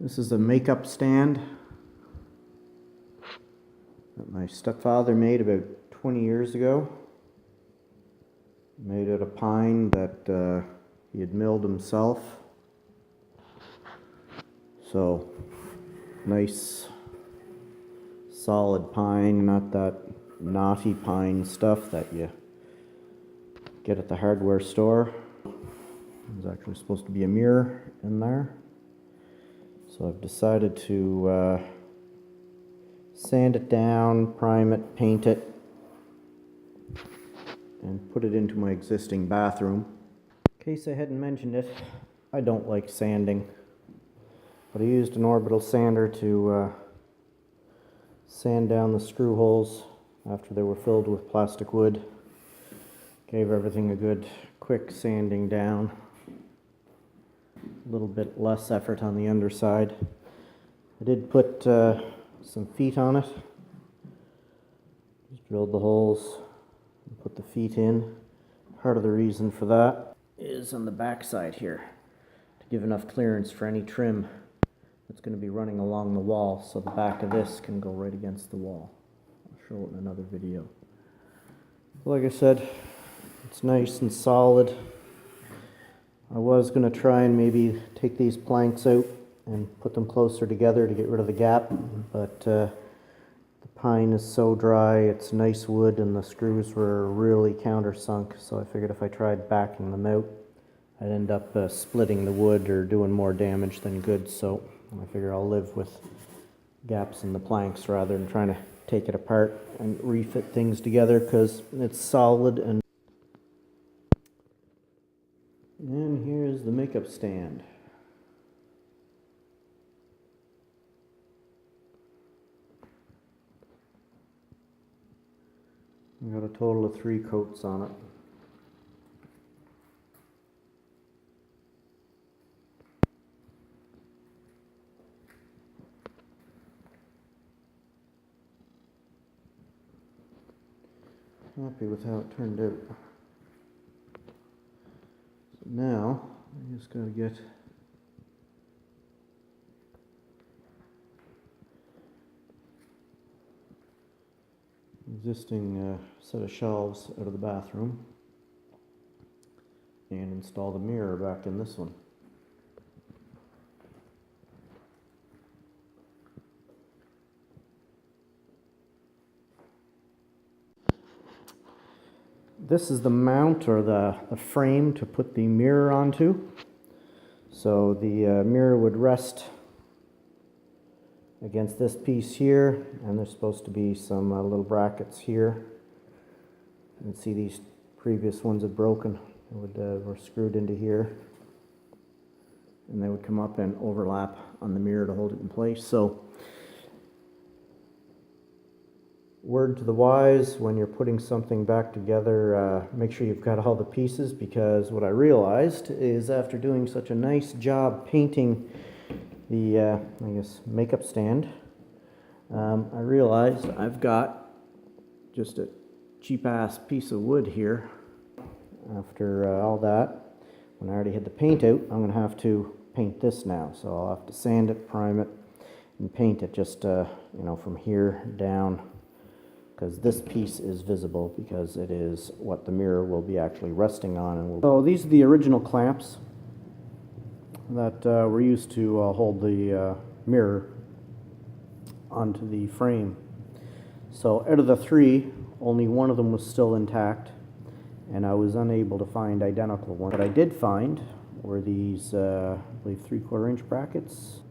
This is a makeup stand that my stepfather made about 20 years ago. Made out of pine that he had milled himself. So, nice solid pine, not that knotty pine stuff that you get at the hardware store. There's actually supposed to be a mirror in there. So I've decided to sand it down, prime it, paint it, and put it into my existing bathroom. In case I hadn't mentioned it, I don't like sanding, but I used an orbital sander to sand down the screw holes after they were filled with plastic wood. Gave everything a good quick sanding down. A little bit less effort on the underside. I did put some feet on it. Just drilled the holes and put the feet in. Part of the reason for that is on the back side here, to give enough clearance for any trim that's going to be running along the wall, so the back of this can go right against the wall. I'll show it in another video. Like I said, it's nice and solid. I was going to try and maybe take these planks out and put them closer together to get rid of the gap, but the pine is so dry, it's nice wood, and the screws were really countersunk, so I figured if I tried backing them out, I'd end up splitting the wood or doing more damage than good, so I figure I'll live with gaps in the planks rather than trying to take it apart and refit things together, because it's solid. And here's the makeup stand. I got a total of 3 coats on it. Happy with how it turned out. So now I just gotta get existing set of shelves out of the bathroom and install the mirror back in this one. This is the mount or the frame to put the mirror onto. So the mirror would rest against this piece here, and there's supposed to be some little brackets here. You can see these previous ones have broken. They were screwed into here, and they would come up and overlap on the mirror to hold it in place. So word to the wise, when you're putting something back together, make sure you've got all the pieces, because what I realized is after doing such a nice job painting the, I guess, makeup stand, I realized I've got just a cheap-ass piece of wood here. After all that, when I already had the paint out, I'm going to have to paint this now. So I'll have to sand it, prime it, and paint it just, you know, from here down, because this piece is visible because it is what the mirror will be actually resting on. And so these are the original clamps that were used to hold the mirror onto the frame. So out of the 3, only one of them was still intact, and I was unable to find identical ones. What I did find were these, I believe, 3/4 inch brackets.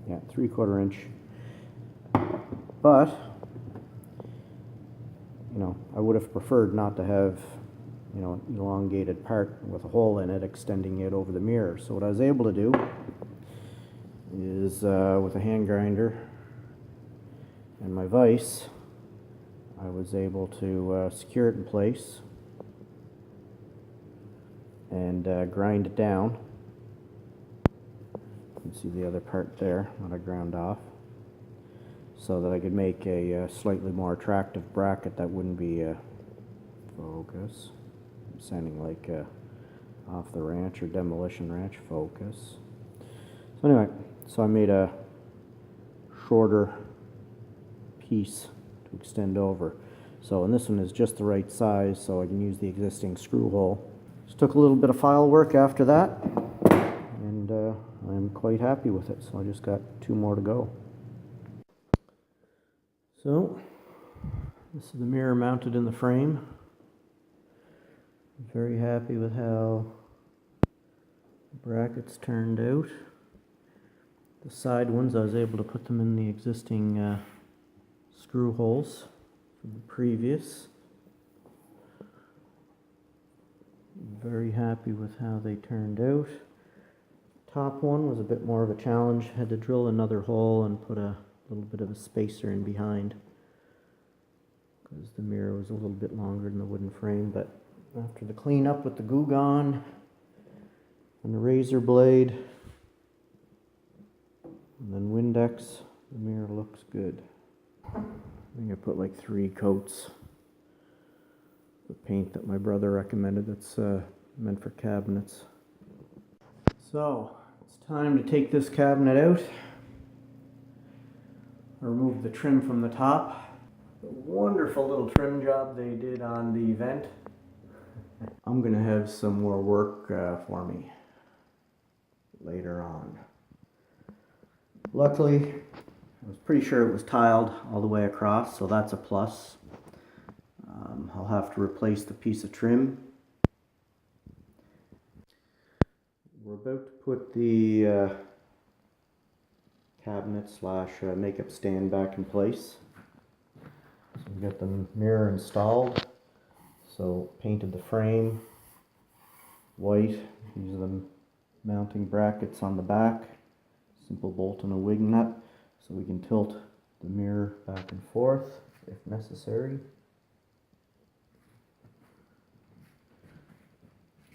Yeah, 3/4 inch. But you know, I would have preferred not to have, you know, an elongated part with a hole in it extending it over the mirror. So what I was able to do is, with a hand grinder and my vise, I was able to secure it in place and grind it down. You can see the other part there that I ground off, so that I could make a slightly more attractive bracket that wouldn't be focus. I'm sounding like Off the Ranch or Demolition Ranch focus. So anyway, so I made a shorter piece to extend over. So, and this one is just the right size, so I can use the existing screw hole. Just took a little bit of file work after that, and I'm quite happy with it. So I just got 2 more to go. So this is the mirror mounted in the frame. I'm very happy with how the brackets turned out. The side ones, I was able to put them in the existing screw holes from the previous. Very happy with how they turned out. Top one was a bit more of a challenge. Had to drill another hole and put a little bit of a spacer in behind because the mirror was a little bit longer than the wooden frame. But after the cleanup with the Goo Gone and the razor blade and then Windex, the mirror looks good. I think I put like 3 coats the paint that my brother recommended that's meant for cabinets. So it's time to take this cabinet out. I removed the trim from the top. The wonderful little trim job they did on the vent. I'm gonna have some more work for me later on. Luckily, I was pretty sure it was tiled all the way across, so that's a plus. I'll have to replace the piece of trim. We're about to put the cabinet slash makeup stand back in place. So we've got the mirror installed. So painted the frame white. These are the mounting brackets on the back. Simple bolt and a wig nut. So we can tilt the mirror back and forth if necessary.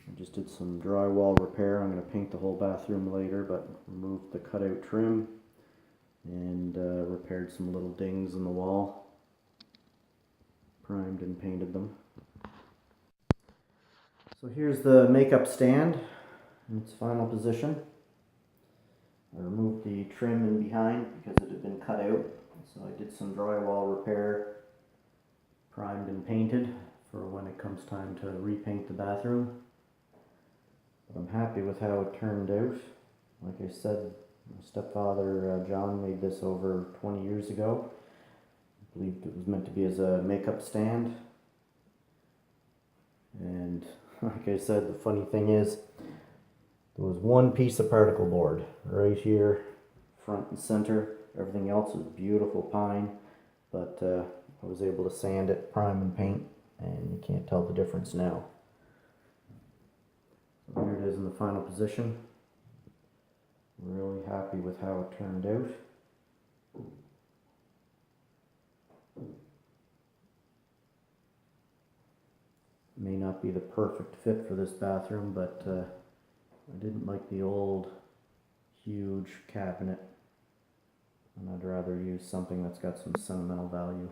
I just did some drywall repair. I'm going to paint the whole bathroom later, but removed the cutout trim and repaired some little dings in the wall. Primed and painted them. So here's the makeup stand in its final position. I removed the trim in behind because it had been cut out. So I did some drywall repair, primed and painted for when it comes time to repaint the bathroom. But I'm happy with how it turned out. Like I said, my stepfather John made this over 20 years ago. I believed it was meant to be as a makeup stand. And like I said, the funny thing is, there was one piece of particle board right here, front and center. Everything else is beautiful pine, but I was able to sand it, prime and paint, and you can't tell the difference now. So here it is in the final position. Really happy with how it turned out. May not be the perfect fit for this bathroom, but I didn't like the old huge cabinet, and I'd rather use something that's got some sentimental value.